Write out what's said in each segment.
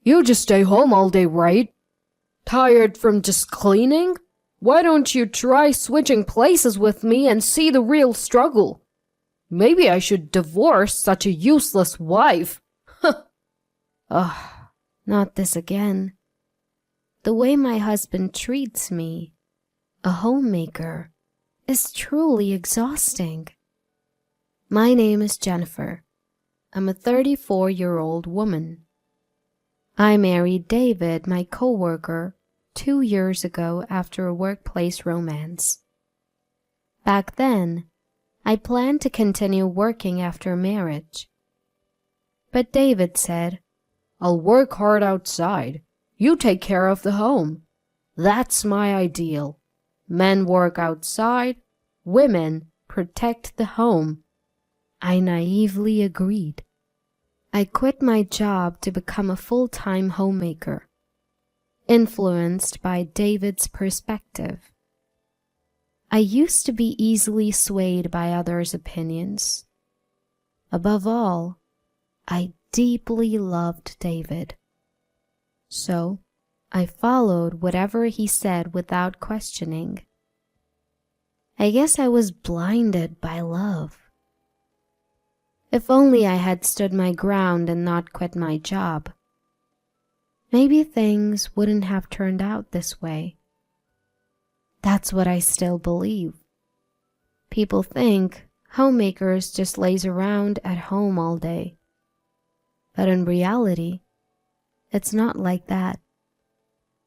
You just stay home all day, right? Tired from just cleaning? Why don't you try switching places with me and see the real struggle? Maybe I should divorce such a useless wife. Ugh, not this again. The way my husband treats me, a homemaker, is truly exhausting. My name is Jennifer. I'm a 34-year-old woman. I married David, my coworker, 2 years ago after a workplace romance. Back then, I planned to continue working after marriage. But David said, I'll work hard outside. You take care of the home. That's my ideal. Men work outside, women protect the home. I naively agreed. I quit my job to become a full-time homemaker, influenced by David's perspective. I used to be easily swayed by others' opinions. Above all, I deeply loved David. So, I followed whatever he said without questioning. I guess I was blinded by love. If only I had stood my ground and not quit my job. Maybe things wouldn't have turned out this way. That's what I still believe. People think homemakers just laze around at home all day. But in reality, it's not like that.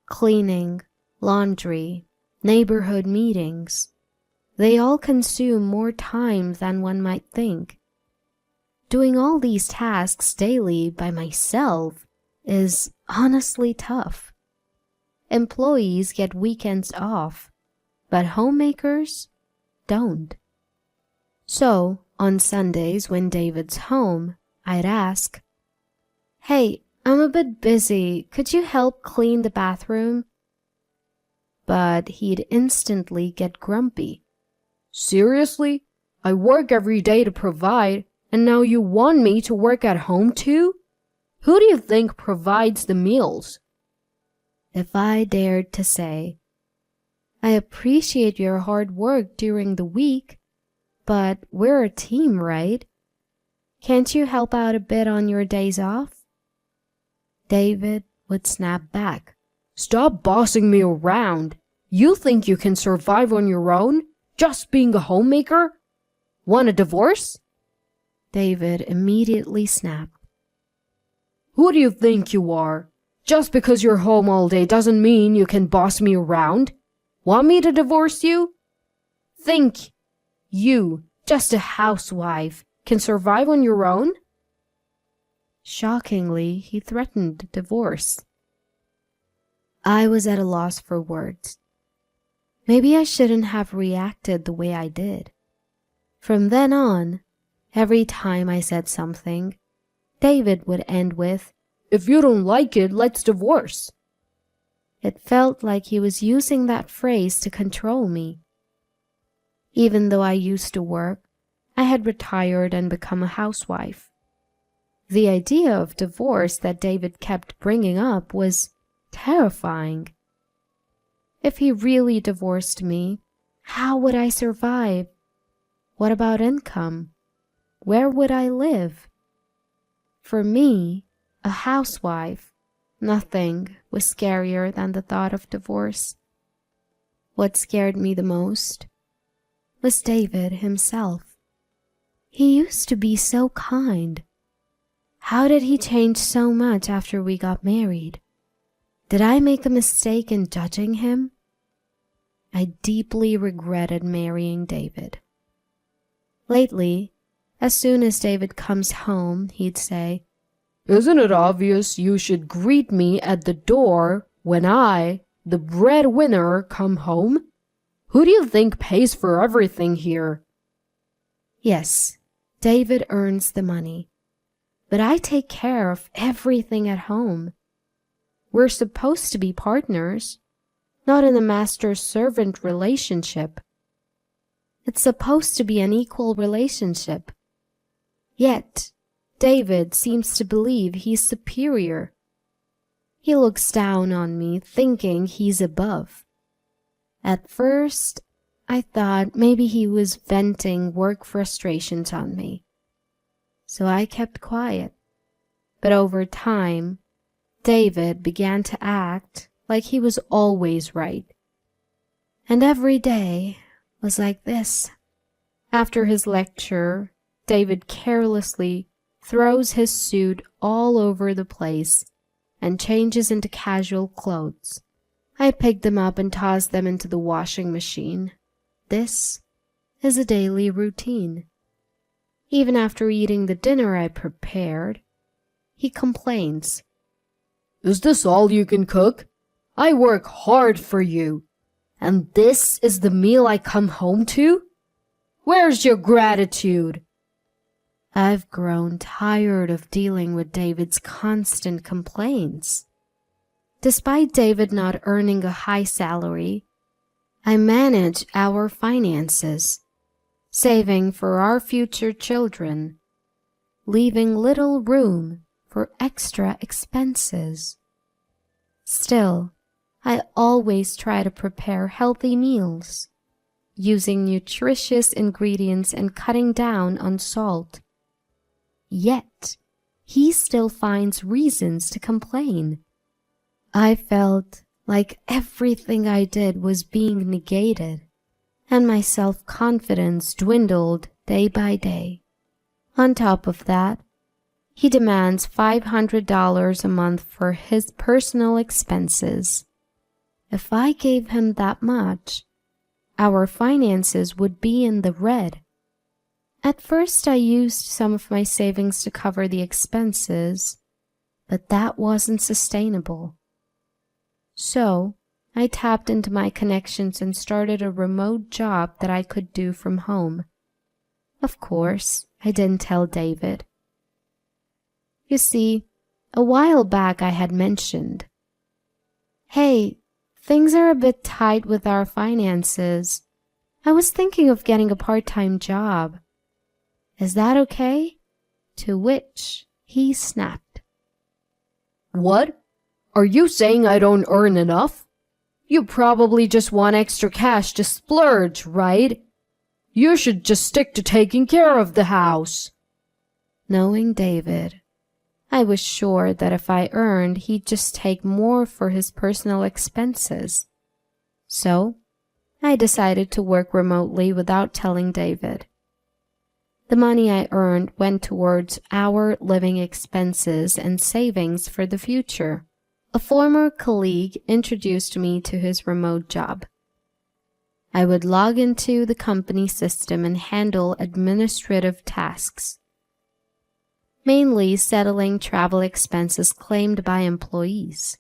Cleaning, laundry, neighborhood meetings, they all consume more time than one might think. Doing all these tasks daily by myself is honestly tough. Employees get weekends off, but homemakers don't. So, on Sundays when David's home, I'd ask, "Hey, I'm a bit busy. Could you help clean the bathroom?" But he'd instantly get grumpy. Seriously? I work every day to provide, and now you want me to work at home too? Who do you think provides the meals? If I dared to say, "I appreciate your hard work during the week, but we're a team, right? Can't you help out a bit on your days off?" David would snap back. Stop bossing me around. You think you can survive on your own, just being a homemaker? Want a divorce? David immediately snapped. Who do you think you are? Just because you're home all day doesn't mean you can boss me around. Want me to divorce you? Think you, just a housewife, can survive on your own? Shockingly, he threatened divorce. I was at a loss for words. Maybe I shouldn't have reacted the way I did. From then on, every time I said something, David would end with, "If you don't like it, let's divorce." It felt like he was using that phrase to control me. Even though I used to work, I had retired and become a housewife. The idea of divorce that David kept bringing up was terrifying. If he really divorced me, how would I survive? What about income? Where would I live? For me, a housewife, nothing was scarier than the thought of divorce. What scared me the most was David himself. He used to be so kind. How did he change so much after we got married? Did I make a mistake in judging him? I deeply regretted marrying David. Lately, as soon as David comes home, he'd say, "Isn't it obvious you should greet me at the door when I, the breadwinner, come home? Who do you think pays for everything here?" Yes, David earns the money, but I take care of everything at home. We're supposed to be partners, not in a master-servant relationship. It's supposed to be an equal relationship. Yet, David seems to believe he's superior. He looks down on me, thinking he's above. At first, I thought maybe he was venting work frustrations on me. So I kept quiet. But over time, David began to act like he was always right. And every day was like this. After his lecture, David carelessly throws his suit all over the place and changes into casual clothes. I pick them up and toss them into the washing machine. This is a daily routine. Even after eating the dinner I prepared, he complains. Is this all you can cook? I work hard for you. And this is the meal I come home to? Where's your gratitude? I've grown tired of dealing with David's constant complaints. Despite David not earning a high salary, I manage our finances, saving for our future children, leaving little room for extra expenses. Still, I always try to prepare healthy meals, using nutritious ingredients and cutting down on salt. Yet, he still finds reasons to complain. I felt like everything I did was being negated, and my self-confidence dwindled day by day. On top of that, he demands $500 a month for his personal expenses. If I gave him that much, our finances would be in the red. At first, I used some of my savings to cover the expenses, but that wasn't sustainable. So, I tapped into my connections and started a remote job that I could do from home. Of course, I didn't tell David. You see, a while back I had mentioned, "Hey, things are a bit tight with our finances. I was thinking of getting a part-time job. Is that okay?" To which he snapped. What? Are you saying I don't earn enough? You probably just want extra cash to splurge, right? You should just stick to taking care of the house. Knowing David, I was sure that if I earned, he'd just take more for his personal expenses. So, I decided to work remotely without telling David. The money I earned went towards our living expenses and savings for the future. A former colleague introduced me to his remote job. I would log into the company system and handle administrative tasks, mainly settling travel expenses claimed by employees.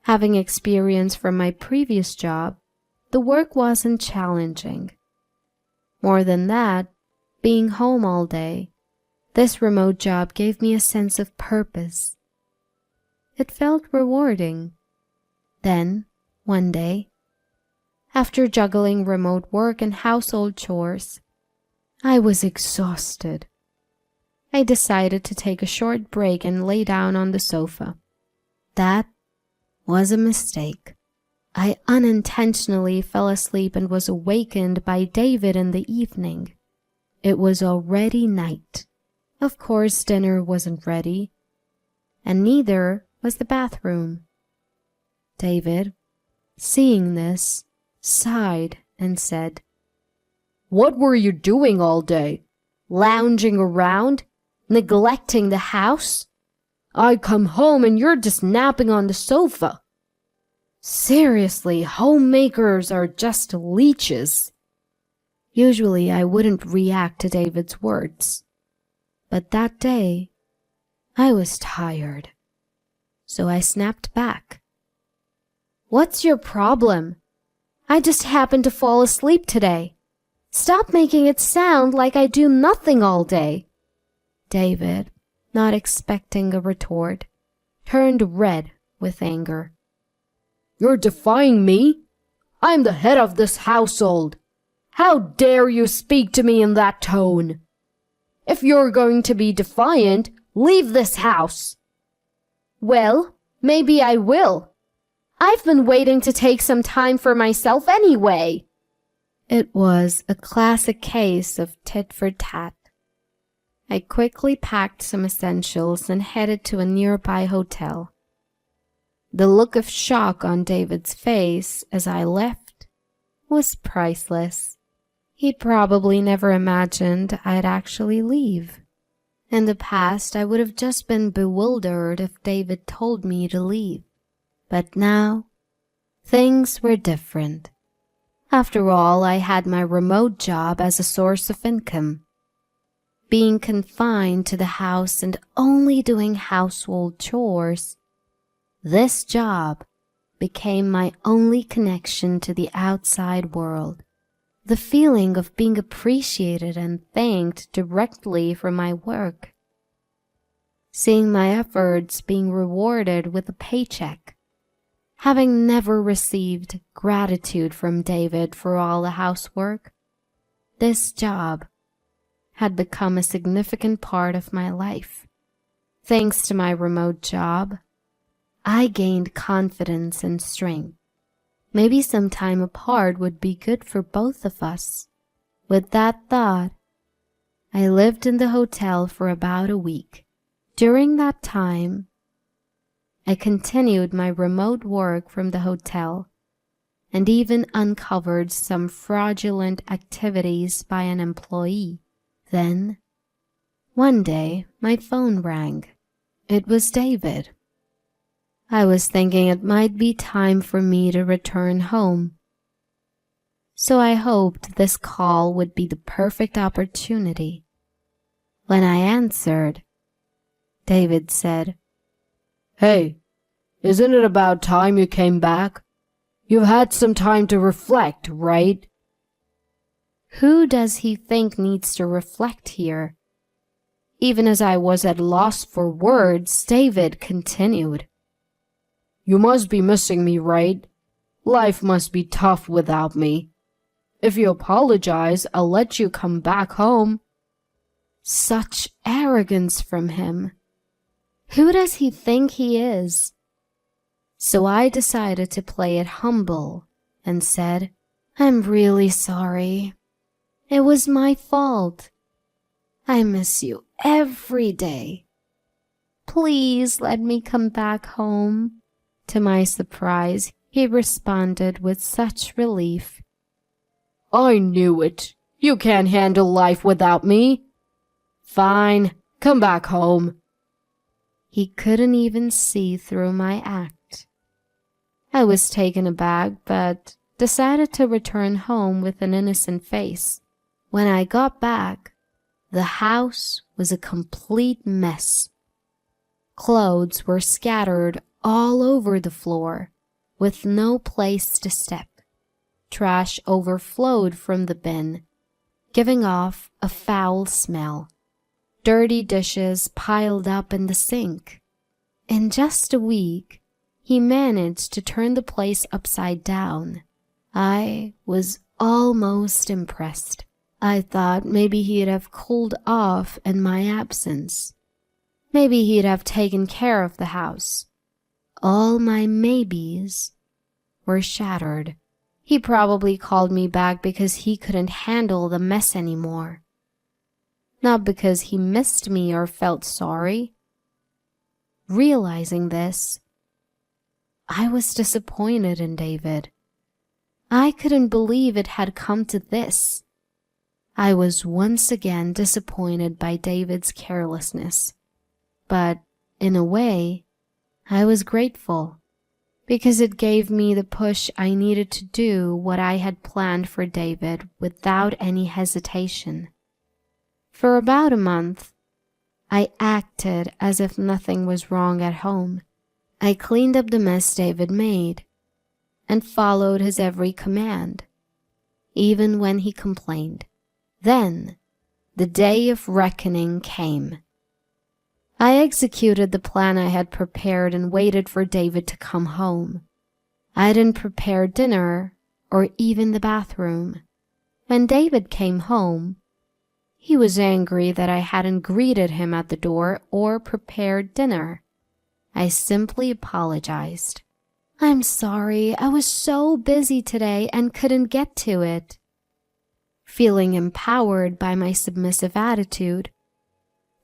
Having experience from my previous job, the work wasn't challenging. More than that, being home all day, this remote job gave me a sense of purpose. It felt rewarding. Then, one day, after juggling remote work and household chores, I was exhausted. I decided to take a short break and lay down on the sofa. That was a mistake. I unintentionally fell asleep and was awakened by David in the evening. It was already night. Of course, dinner wasn't ready, and neither was the bathroom. David, seeing this, sighed and said, "What were you doing all day? Lounging around? Neglecting the house? I come home and you're just napping on the sofa. Seriously, homemakers are just leeches." Usually I wouldn't react to David's words, but that day I was tired, so I snapped back. "What's your problem? I just happened to fall asleep today. Stop making it sound like I do nothing all day." David, not expecting a retort, turned red with anger. "You're defying me? I'm the head of this household. How dare you speak to me in that tone? If you're going to be defiant, leave this house." "Well, Maybe I will. I've been waiting to take some time for myself anyway. It was a classic case of tit for tat. I quickly packed some essentials and headed to a nearby hotel. The look of shock on David's face as I left was priceless. He probably never imagined I'd actually leave. In the past, I would have just been bewildered if David told me to leave. But now, things were different. After all, I had my remote job as a source of income. Being confined to the house and only doing household chores, this job became my only connection to the outside world. The feeling of being appreciated and thanked directly for my work. Seeing my efforts being rewarded with a paycheck. Having never received gratitude from David for all the housework, this job had become a significant part of my life. Thanks to my remote job, I gained confidence and strength. Maybe some time apart would be good for both of us. With that thought, I lived in the hotel for about a week. During that time, I continued my remote work from the hotel and even uncovered some fraudulent activities by an employee. Then, one day, my phone rang. It was David. I was thinking it might be time for me to return home. So I hoped this call would be the perfect opportunity. When I answered, David said, "Hey, isn't it about time you came back? You've had some time to reflect, right?" Who does he think needs to reflect here? Even as I was at loss for words, David continued, "You must be missing me, right? Life must be tough without me. If you apologize, I'll let you come back home." Such arrogance from him. Who does he think he is? So I decided to play it humble and said, "I'm really sorry. It was my fault. I miss you every day. Please let me come back home." To my surprise, he responded with such relief. "I knew it. You can't handle life without me. Fine, come back home." He couldn't even see through my act. I was taken aback, but decided to return home with an innocent face. When I got back, the house was a complete mess. Clothes were scattered all over the floor, with no place to step. Trash overflowed from the bin, giving off a foul smell. Dirty dishes piled up in the sink. In just a week, he managed to turn the place upside down. I was almost impressed. I thought maybe he'd have cooled off in my absence. Maybe he'd have taken care of the house. All my maybes were shattered. He probably called me back because he couldn't handle the mess anymore. Not because he missed me or felt sorry. Realizing this, I was disappointed in David. I couldn't believe it had come to this. I was once again disappointed by David's carelessness. But, in a way, I was grateful, because it gave me the push I needed to do what I had planned for David without any hesitation. For about a month, I acted as if nothing was wrong at home. I cleaned up the mess David made and followed his every command, even when he complained. Then, the day of reckoning came. I executed the plan I had prepared and waited for David to come home. I didn't prepare dinner or even the bathroom. When David came home, he was angry that I hadn't greeted him at the door or prepared dinner. I simply apologized. I'm sorry, I was so busy today and couldn't get to it. Feeling empowered by my submissive attitude,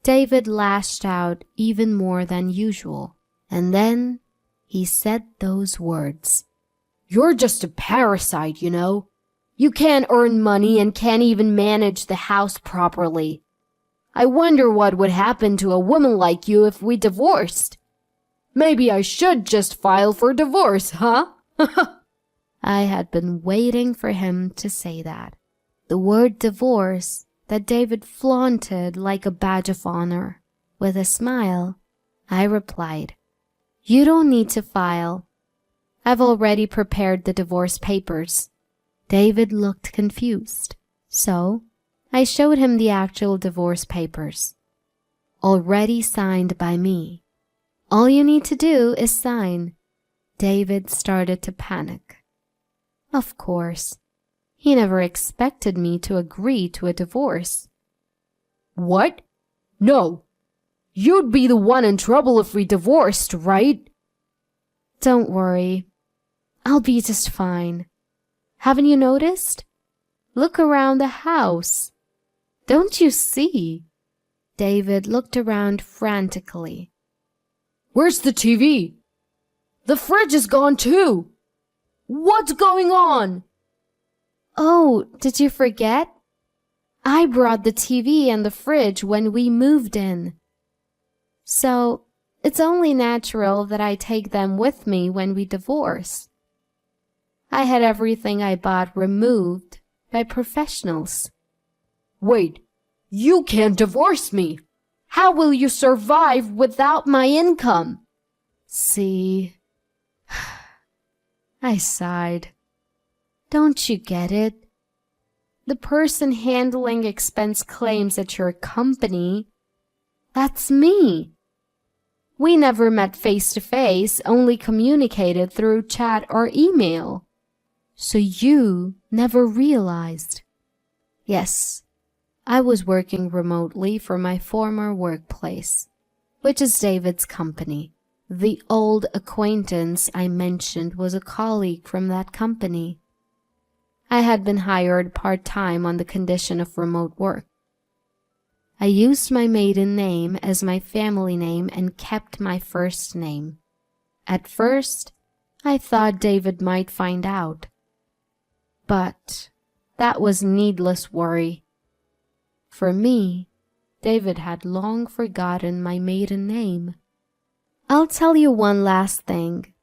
David lashed out even more than usual, and then he said those words. You're just a parasite, you know. You can't earn money and can't even manage the house properly. I wonder what would happen to a woman like you if we divorced. Maybe I should just file for divorce, huh? I had been waiting for him to say that. The word divorce that David flaunted like a badge of honor. With a smile, I replied, You don't need to file. I've already prepared the divorce papers. David looked confused, so I showed him the actual divorce papers, already signed by me. All you need to do is sign. David started to panic. Of course, he never expected me to agree to a divorce. What? No. You'd be the one in trouble if we divorced, right? Don't worry. I'll be just fine. Haven't you noticed? Look around the house. Don't you see? David looked around frantically. Where's the TV? The fridge is gone too. What's going on? Oh, did you forget? I brought the TV and the fridge when we moved in. So, it's only natural that I take them with me when we divorce. I had everything I bought removed by professionals. Wait, you can't divorce me. How will you survive without my income? See, I sighed. Don't you get it? The person handling expense claims at your company, that's me. We never met face to face, only communicated through chat or email. So you never realized. Yes, I was working remotely for my former workplace, which is David's company. The old acquaintance I mentioned was a colleague from that company. I had been hired part-time on the condition of remote work. I used my maiden name as my family name and kept my first name. At first, I thought David might find out. But that was needless worry. For me, David had long forgotten my maiden name. I'll tell you one last thing.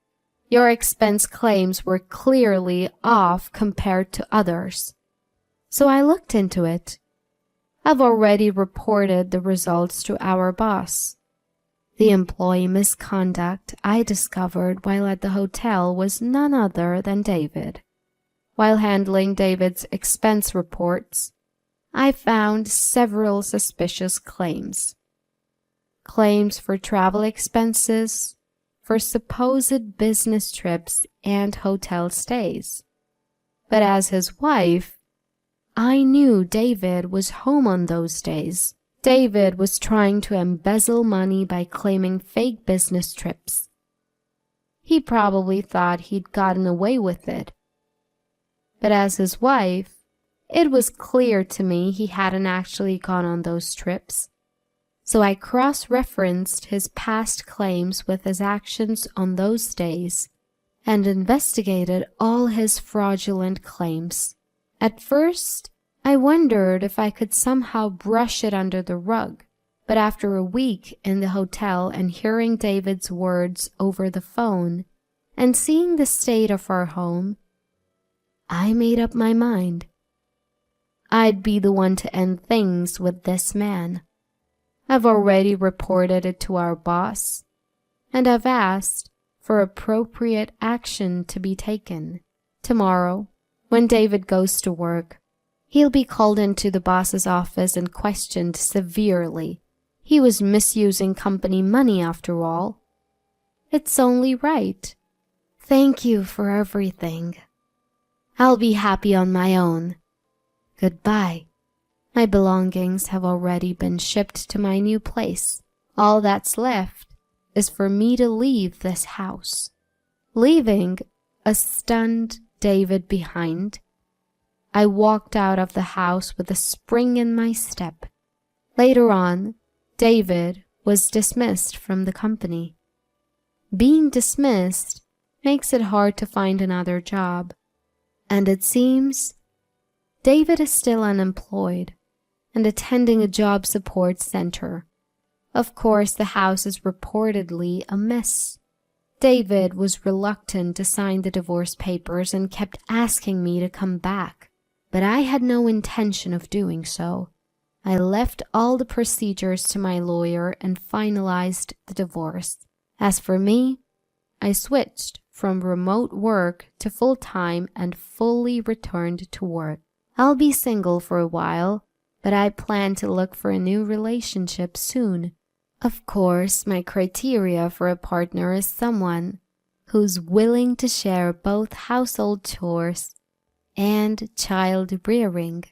Your expense claims were clearly off compared to others. So I looked into it. I've already reported the results to our boss. The employee misconduct I discovered while at the hotel was none other than David. While handling David's expense reports, I found several suspicious claims. Claims for travel expenses, for supposed business trips and hotel stays. But as his wife, I knew David was home on those days. David was trying to embezzle money by claiming fake business trips. He probably thought he'd gotten away with it. But as his wife, it was clear to me he hadn't actually gone on those trips. So I cross-referenced his past claims with his actions on those days and investigated all his fraudulent claims. At first, I wondered if I could somehow brush it under the rug, but after a week in the hotel and hearing David's words over the phone and seeing the state of our home, I made up my mind. I'd be the one to end things with this man. I've already reported it to our boss, and I've asked for appropriate action to be taken. Tomorrow, when David goes to work, he'll be called into the boss's office and questioned severely. He was misusing company money after all. It's only right. Thank you for everything. I'll be happy on my own. Goodbye. My belongings have already been shipped to my new place. All that's left is for me to leave this house. Leaving a stunned David behind, I walked out of the house with a spring in my step. Later on, David was dismissed from the company. Being dismissed makes it hard to find another job, and it seems David is still unemployed and attending a job support center. Of course, the house is reportedly a mess. David was reluctant to sign the divorce papers and kept asking me to come back, but I had no intention of doing so. I left all the procedures to my lawyer and finalized the divorce. As for me, I switched from remote work to full-time and fully returned to work. I'll be single for a while, but I plan to look for a new relationship soon. Of course, my criteria for a partner is someone who's willing to share both household chores and child rearing.